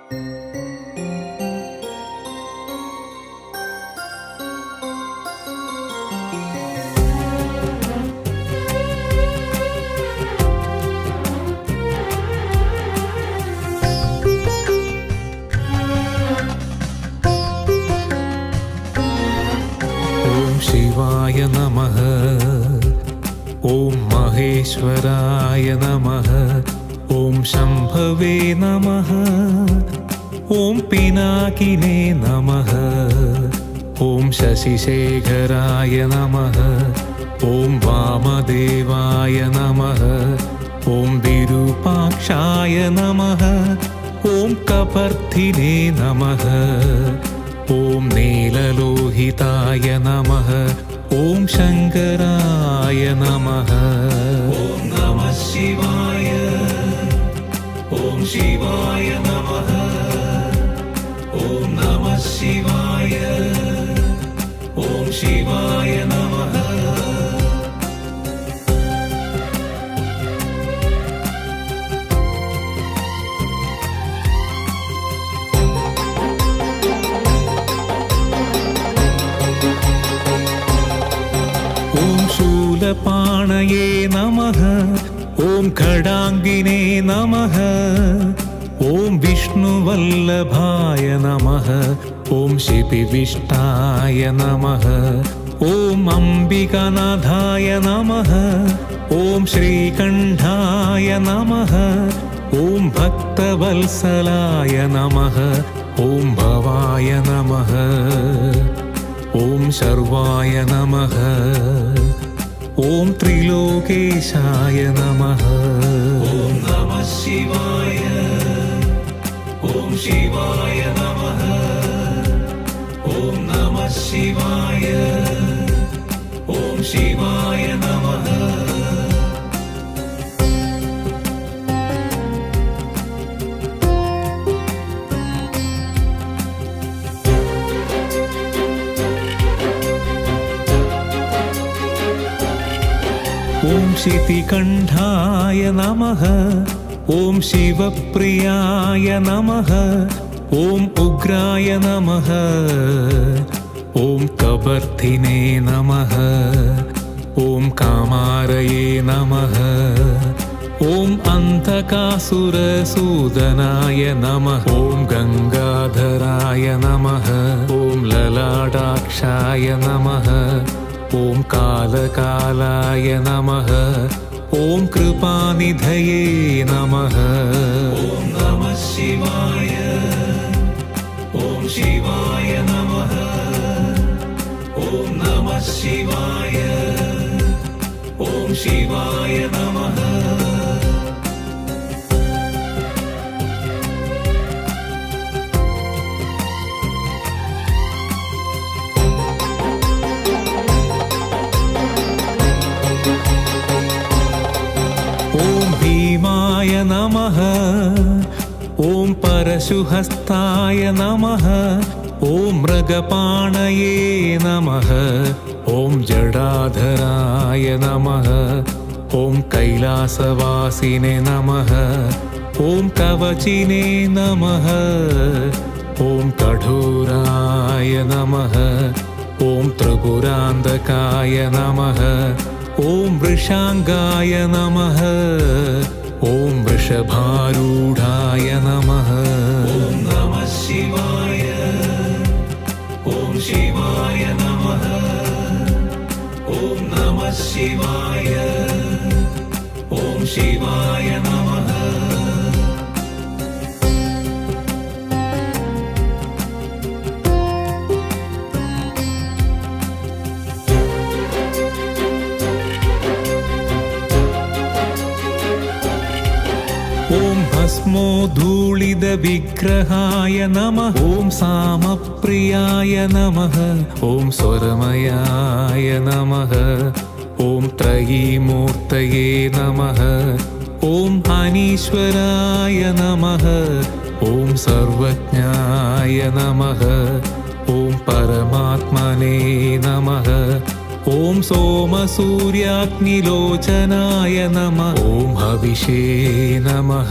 शिवाय नमः। ॐ महेश्वराय नमः। ॐ शम्भवे नमः। ॐ पिनाकिने नमः। ॐ शशिशेखराय नमः। ॐ वामदेवाय नमः। ॐ विरूपाक्षाय नमः। ॐ कपर्थिने नमः। ॐ नीललोहिताय नमः। ॐ शङ्कराय नमः। ॐ नमः शिवाय। ॐ शिवाय नमः। ॐ नमः शिवाय। ॐ शिवाय नमः। शूलपाणये नमः। ॐ खडाङ्गिने नमः। ॐ विष्णुवल्लभाय नमः। ॐ शिपिविष्टाय नमः। ॐ अम्बिकानाथाय नमः। ॐ श्रीकण्ठाय नमः। ॐ भक्तवत्सलाय नमः। ॐ भवाय नमः। ॐ शर्वाय नमः। ॐ त्रिलोकेशाय नमः। ॐ नमः शिवाय। ॐ शिवाय नमः। ॐ नमः शिवाय। ॐ शिवाय नमः। ॐ शितिकण्ठाय नमः। ॐ शिवप्रियाय नमः। ॐ उग्राय नमः। ॐ कपर्थिने नमः। ॐ कामारये नमः। ॐ अन्धकासुरसूदनाय नमः। ॐ गङ्गाधराय नमः। ॐ ललाटाक्षाय नमः। ॐ कालकालाय नमः। ॐ कृपानिधये नमः। ॐ नमः शिवाय। ॐ शिवाय नमः। ॐ नमः शिवाय। ॐ शिवाय नमः। भीमाय नमः। ॐ परशुहस्ताय नमः। ॐ मृगपाणये नमः। ॐ जडाधराय नमः। ॐ कैलासवासिने नमः। ॐ कवचिने नमः। ॐ कठोराय नमः। ॐ त्रिपुरान्धकाय नमः। ॐ वृषाङ्गाय नमः। ॐ वृषभारूढाय नमः। ॐ नमः शिवाय। ॐ शिवाय नमः। ॐ नमः शिवाय। ॐ शिवाय नमः। ॐ भस्मोद्धूलितविग्रहाय नमः। ॐ सामप्रियाय नमः। ॐ स्वरमयाय नमः। ॐ त्रयीमूर्तये नमः। ॐ अनीश्वराय नमः। ॐ सर्वज्ञाय नमः। ॐ परमात्मने नमः। ॐ सोमसूर्याग्निलोचनाय नमः। ॐ हविषे नमः।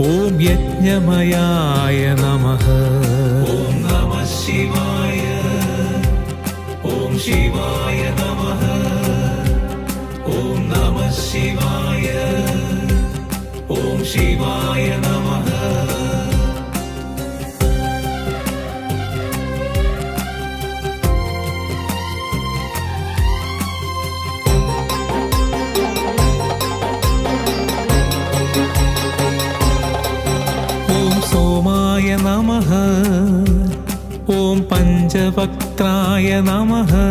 ഓം യജ്ഞമയായ നമഃ. ഓം നമഃ ശിവായ. ഓം ശിവായ നമഃ. ഓം നമഃ ശിവായ. ഓം ശിവായ നമഃ. ഓം സോമായ നമഃ. ഓം പഞ്ചവക്ത്രായ നമഃ.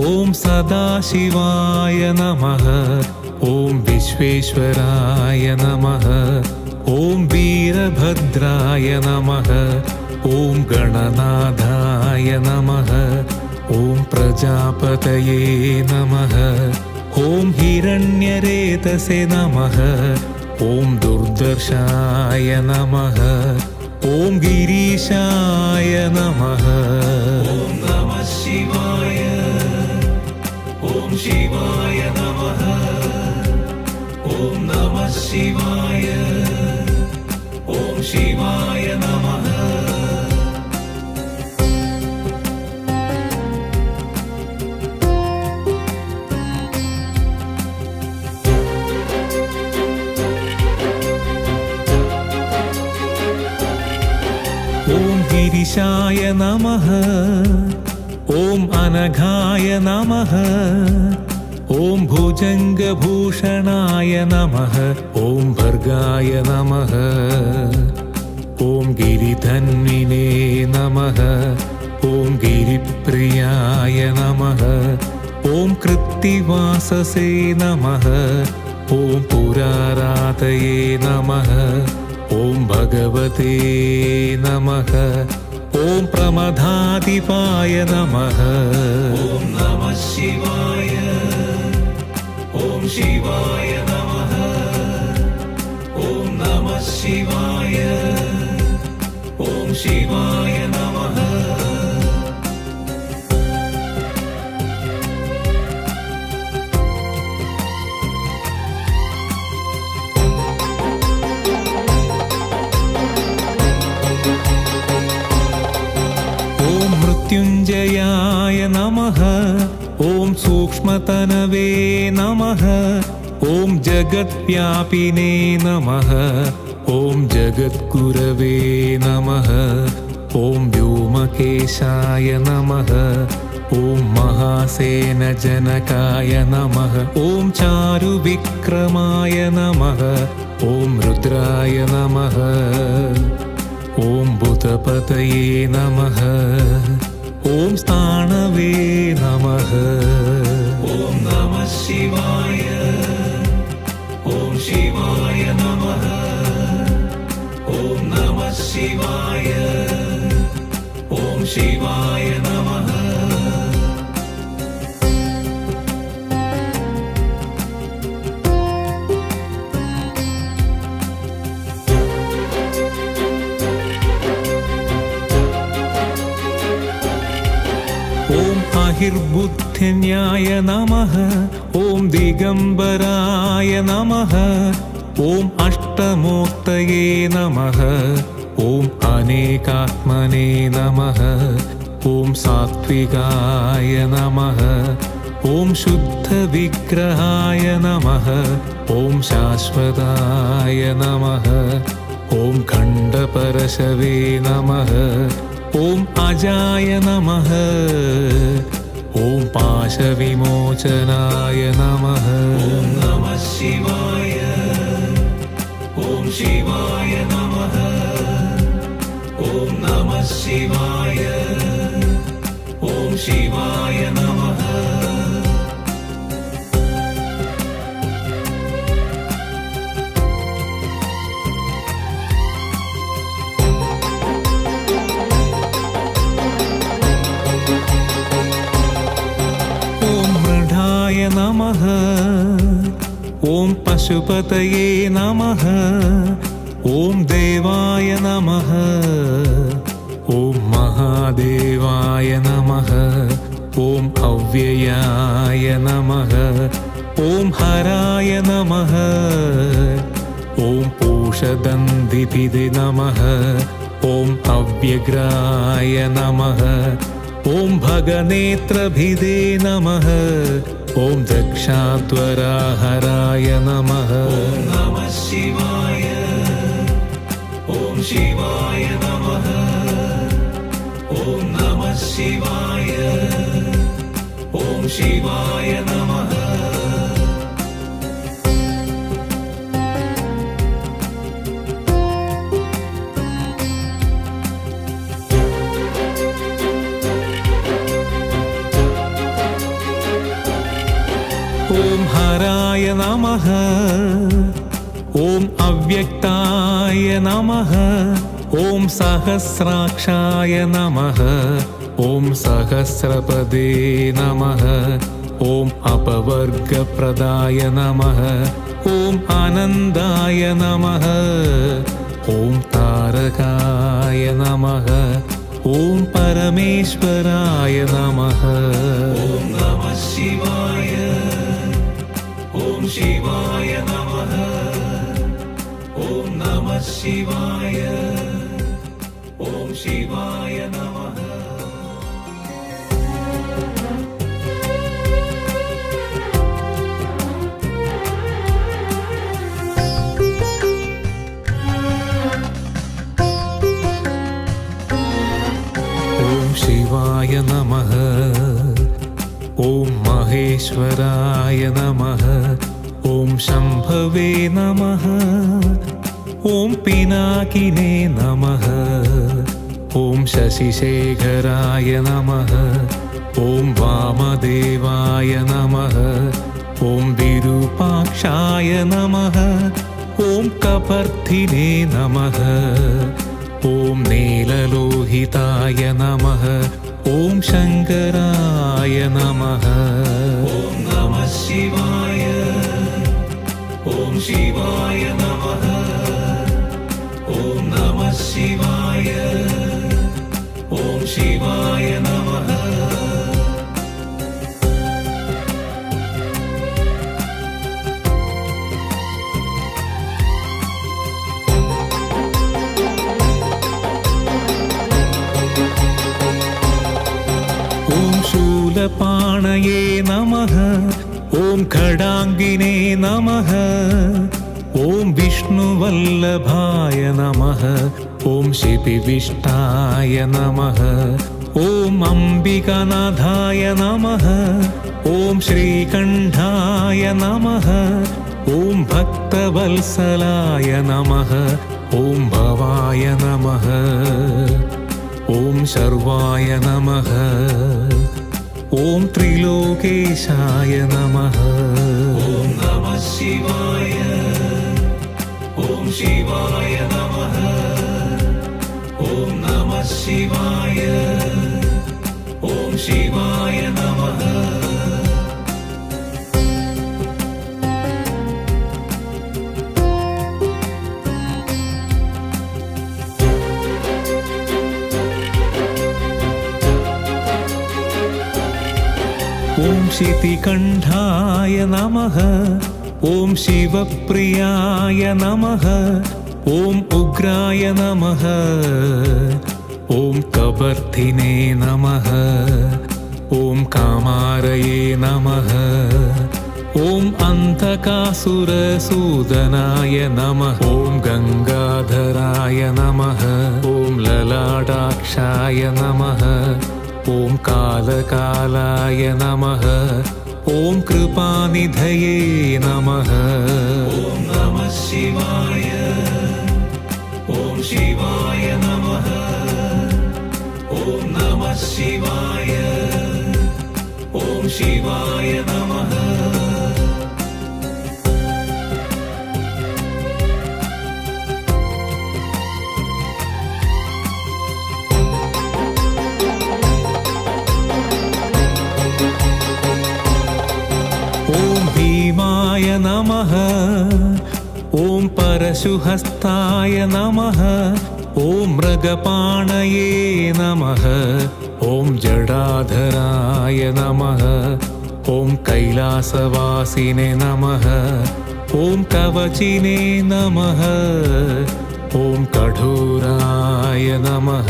ഓം സദാശിവായ നമഃ. ഓം വിശ്വേശ്വരായ നമഃ. ഓം വീരഭദ്രായ നമഃ. ഓം ഗണനാഥായ നമഃ. ഓം പ്രജാപതയേ നമഃ. ഓം ഹിരണ്യരേതസേ നമഃ. ഓം ദുർദർശായ നമഃ. ഓം ഗിരീശായ നമഃ. ഓം നമഃ ശിവായ. ഓം ശിവായ നമഃ. ഓം നമഃ ശിവായ. ഓം ശിവായ നമഃ. ഓം ഗിരിശായ നമഃ. ഓം അനഘായ നമഃ. ഓം ഭുജംഗഭൂഷണായ നമഃ. ഓം ഭർഗായ നമഃ. ഓം ഗിരിധന്വിനേ നമഃ. ഓം ഗിരിപ്രിയായ നമഃ. ഓം കൃത്തിവാസസേ നമഃ. ഓം പുരാരാതയേ നമഃ. ഓം ഭഗവതേ നമഃ. ഓം പ്രമദാധിപായ നമഃ. ഓം നമഃ ശിവായ. ഓം ശിവായ നമഃ. ഓം നമഃ ശിവായ. ഓം ശിവായ നമഃ. ഓം മൃത്യുഞ്ജയായ നമഃ. ഓം സൂക്ഷ്മതനവേ നമഃ. ഓം ജഗദ്വ്യാപിനേ നമഃ. ഓം ജഗദ്ഗുരവേ നമഃ. ഓം വ്യോമകേശായ നമഃ. ഓം മഹാസേനജനകായ നമഃ. ഓം ചാരുവിക്രമായ നമഃ. ഓം രുദ്രായ നമഃ. ഓം ബുധപതയേ നമഃ. ഓം സ്ഥാണവേ നമഃ. ഓം നമഃ ശിവായ. ഓം ശിവായ നമഃ. ഓം നമഃ ശിവായ. ഓം ശിവായ നമഃ. ഓം അഹിർബുദ്ധ്യന്യായ നമഃ. ഓം ദിഗംബരായ നമഃ. ഓം അഷ്ടമൂർത്തയേ നമഃ. ഓം അനേകാത്മനേ നമഃ. ഓം സാത്വികായ നമഃ. ഓം ശുദ്ധവിഗ്രഹായ നമഃ. ഓം ശാശ്വതായ നമഃ. ഓം ഖണ്ഡപരശവേ നമഃ. ഓം അജായ നമഃ. ഓം പാശവിമോചനായ നമഃ. ഓം നമഃ ശിവായ. ഓം ശിവായ നമഃ. ഓം നമഃ ശിവായ. ഓം ശിവായ നമഃ. ഓം മൃഢായ നമഃ. ഓം പശുപതയേ നമഃ. ഓം ദേവായ നമഃ. ഓം മഹാദേവായ നമഃ. ഓം അവ്യയായ നമഃ. ഓം ഹരായ നമഃ. ഓം പൂഷ वृषदन्दिभिदे नमः ॐ अव्यग्राय नमः ॐ भगनेत्रभिदे नमः ॐ दक्षाध्वराहराय नमः नमः शिवाय ॐ शिवाय नमः ॐ नमः शिवाय ॐ शिवाय नमः ॐ हराय नमः ॐ अव्यक्ताय नमः ॐ सहस्राक्षाय नमः ॐ सहस्रपदे नमः ॐ अपवर्गप्रदाय नमः ॐ आनन्दाय नमः ॐ तारकाय नमः ॐ परमेश्वराय नमः ॐ नमः शिवाय ॐ शिवाय नमः ॐ नमः शिवाय ॐ शिवाय नमः ॐ शिवाय नमः ॐ महेश्वराय नमः ॐ शम्भवे नमः ॐ पिनाकिने नमः ॐ शशिशेखराय नमः ॐ वामदेवाय नमः ॐ विरूपाक्षाय नमः ॐ कपर्थिने नमः ॐ नीललोहिताय नमः ॐ शङ्कराय नमः ॐ नमः शिवाय ॐ शिवाय नमः ॐ नमः शिवाय ॐ शिवाय नमः शूलपाणये नमः ॐ खडाङ्गिने नमः ॐ विष्णुवल्लभाय नमः ॐ शिपिविष्टाय नमः ॐ अम्बिकानाथाय नमः ॐ श्रीकण्ठाय नमः ॐ भक्तवत्सलाय नमः ॐ भवाय नमः ॐ शर्वाय नमः ॐ त्रिलोकेशाय नमः ॐ नमः शिवाय ॐ शिवाय नमः ॐ नमः शिवाय ॐ शिवाय नमः ॐ शितिकण्ठाय नमः ॐ शिवप्रियाय नमः ॐ उग्राय नमः ॐ कबर्थिने नमः ॐ कामारये नमः ॐ अन्तकासुरसूदनाय नमः ॐ गङ्गाधराय नमः ॐ ललाटाक्षाय नमः ॐ कालकालाय नमः ॐ कृपानिधये नमः ॐ नमः शिवाय ॐ शिवाय नमः ॐ नमः शिवाय ॐ शिवाय नमः भीमाय नमः ॐ परशुहस्ताय नमः ॐ मृगपाणये नमः ॐ जडाधराय नमः ॐ कैलासवासिने नमः ॐ कवचिने नमः ॐ कठोराय नमः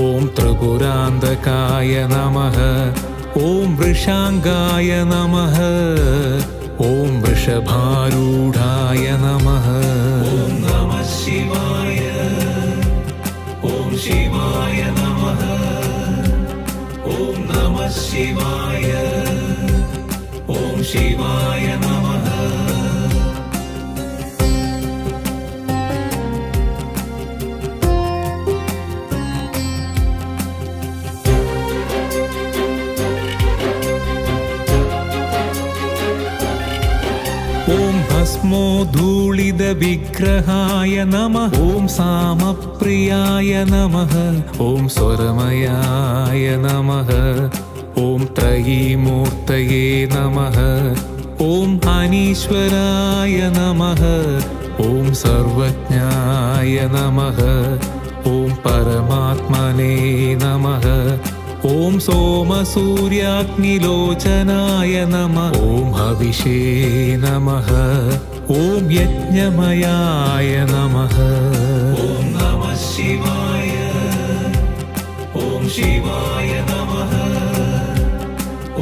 ॐ त्रिपुरान्तकाय नमः ॐ वृषाङ्गाय नमः ॐ वृषभारूढाय नमः ॐ नमः शिवाय ॐ शिवाय नमः ॐ नमः शिवाय ॐ शिवाय नमः ॐ भस्मोद्धूलितविग्रहाय नमः ॐ सामप्रियाय नमः ॐ स्वरमयाय नमः ॐ त्रयीमूर्तये नमः ॐ अनीश्वराय नमः ॐ सर्वज्ञाय नमः ॐ परमात्मने नमः ॐ सोमसूर्याग्निलोचनाय नमः ॐ हविषे नमः ॐ यज्ञमयाय नमः ॐ नमः शिवाय ॐ शिवाय नमः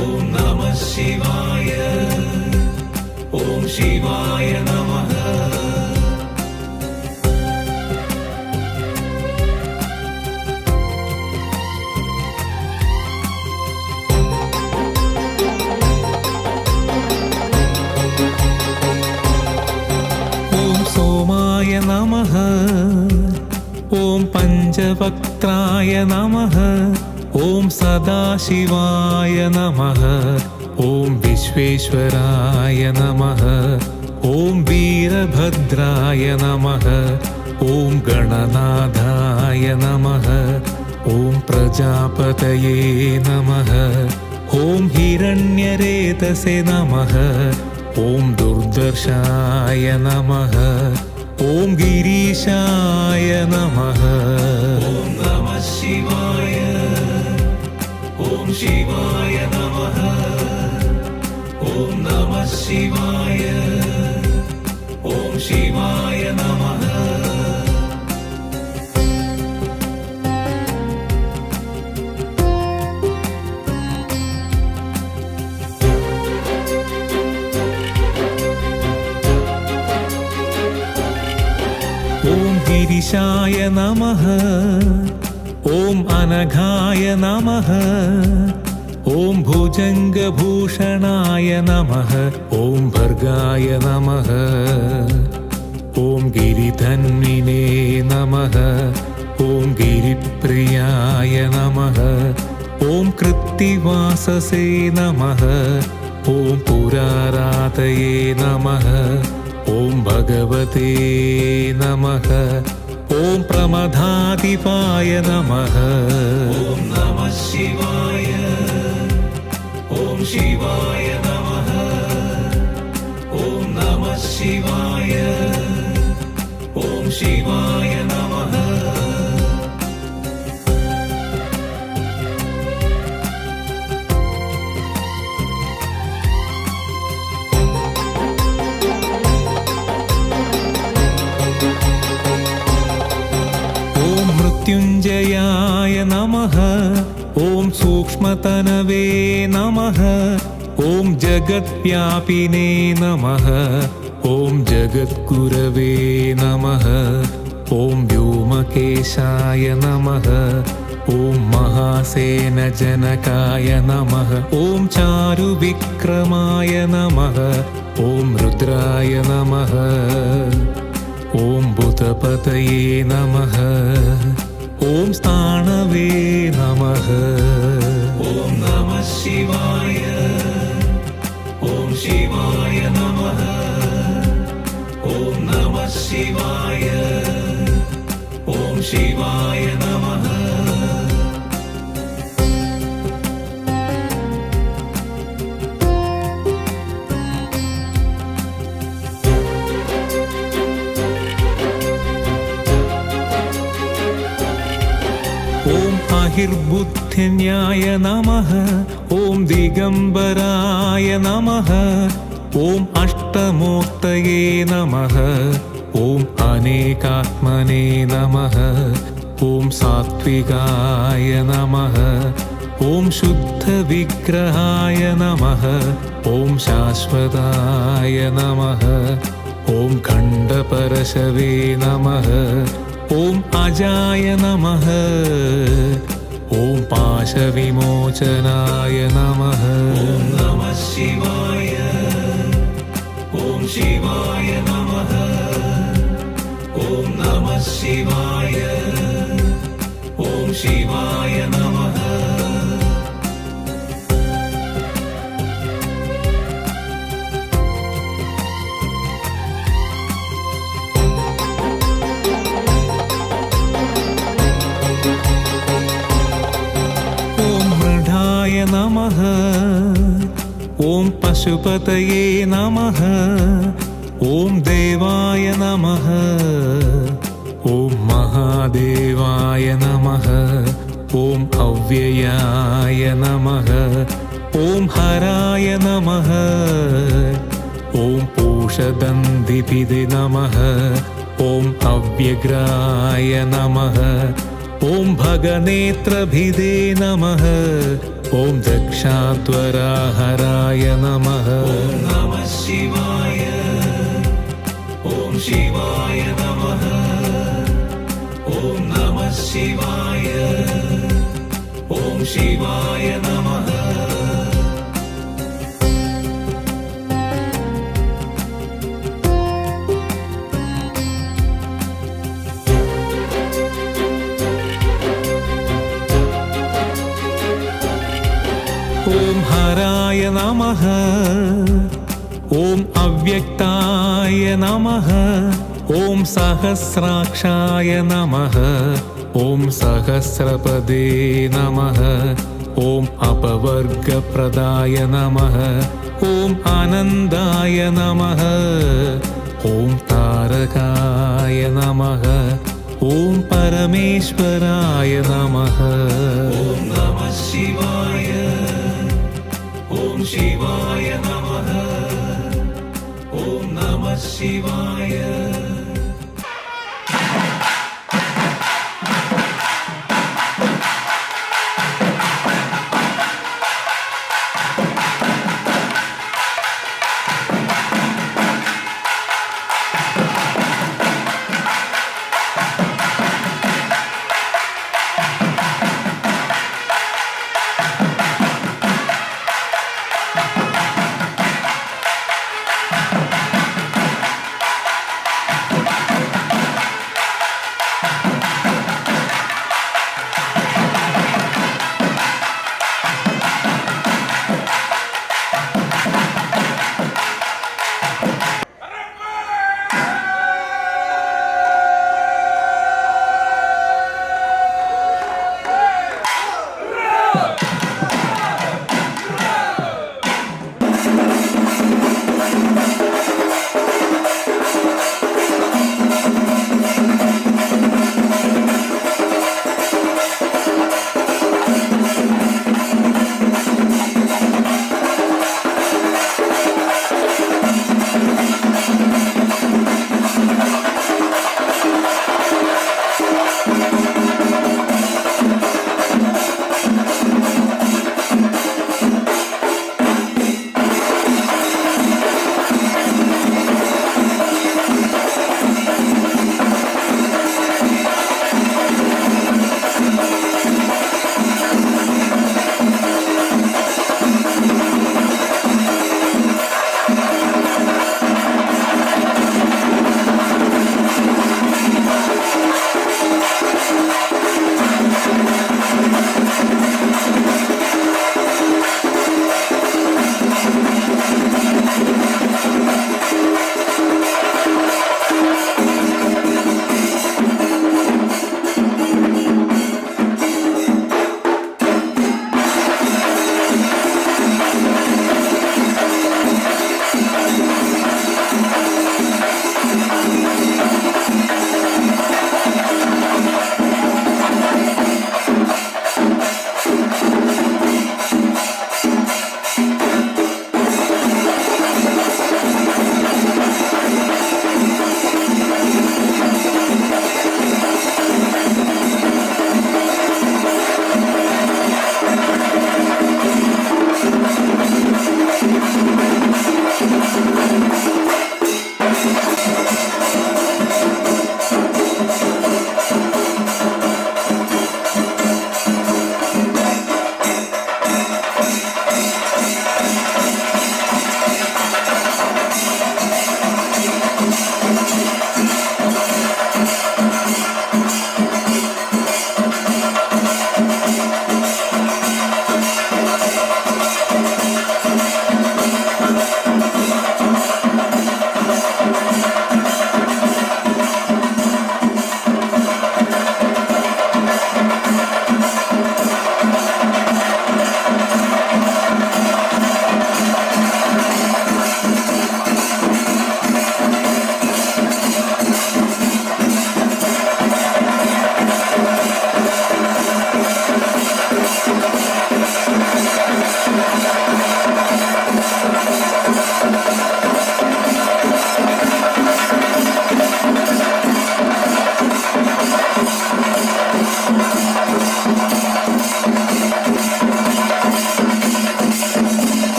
ॐ नमः शिवाय ॐ शिवाय नमः सोमाय नमः ॐ पञ्चवक्त्राय नमः ॐ सदाशिवाय नमः ॐ विश्वेश्वराय नमः ॐ वीरभद्राय नमः ॐ गणनाथाय नमः ॐ प्रजापतये नमः ॐ हिरण्यरेतसे नमः ॐ दुर्दर्शाय नमः ॐ गिरीशाय नमः ॐ नमः शिवाय ॐ शिवाय नमः ॐ नमः शिवाय ॐ शिवाय नमः ॐ गिरिशाय नमः ॐ अनघाय नमः ॐ भुजङ्गभूषणाय नमः ॐ भर्गाय नमः ॐ गिरिधन्विने नमः ॐ गिरिप्रियाय नमः ॐ कृत्तिवाससे नमः ॐ पुरारातये नमः ॐ भगवते नमः ॐ प्रमदाधिपाय नमः ॐ नमः शिवाय ॐ शिवाय नमः ॐ नमः शिवाय ॐ शिवाय नमः मृत्युञ्जयाय नमः ॐ सूक्ष्मतनवे नमः ॐ जगद्व्यापिने नमः ॐ जगद्गुरवे नमः ॐ व्योमकेशाय नमः ॐ महासेनजनकाय नमः ॐ चारुविक्रमाय नमः ॐ रुद्राय नमः ॐ भूतपतये नमः ॐ स्थाणवे नमः ॐ नमः शिवाय ॐ शिवाय नमः ॐ नमः शिवाय ॐ शिवाय नमः बुद्धिन्याय नमः ॐ दिगम्बराय नमः ॐ अष्टमूर्तये नमः ॐ अनेकात्मने नमः ॐ सात्विकाय नमः ॐ शुद्धविग्रहाय नमः ॐ शाश्वताय नमः ॐ खण्डपरशवे नमः ॐ अजाय नमः ॐ पाशविमोचनाय नमः ॐ नमः शिवाय ॐ शिवाय नमः ॐ नमः शिवाय ॐ शिवाय नमः नमः ॐ पशुपतये नमः ॐ देवाय नमः ॐ महादेवाय नमः ॐ अव्ययाय नमः ॐ हराय नमः ॐ पूषदन्दिभिदे नमः ॐ अव्यग्राय नमः ॐ भगनेत्रभिदे नमः ॐ दक्षाध्वराहराय नमः ॐ नमः शिवाय ॐ शिवाय नमः ॐ नमः शिवाय ॐ शिवाय नमः ॐ हराय नमः ॐ अव्यक्ताय नमः ॐ सहस्राक्षाय नमः ॐ सहस्रपदे नमः ॐ अपवर्गप्रदाय नमः ॐ आनन्दाय नमः ॐ तारकाय नमः ॐ परमेश्वराय नमः ॐ नमः शिवाय ॐ शिवाय नमः ॐ नमः शिवाय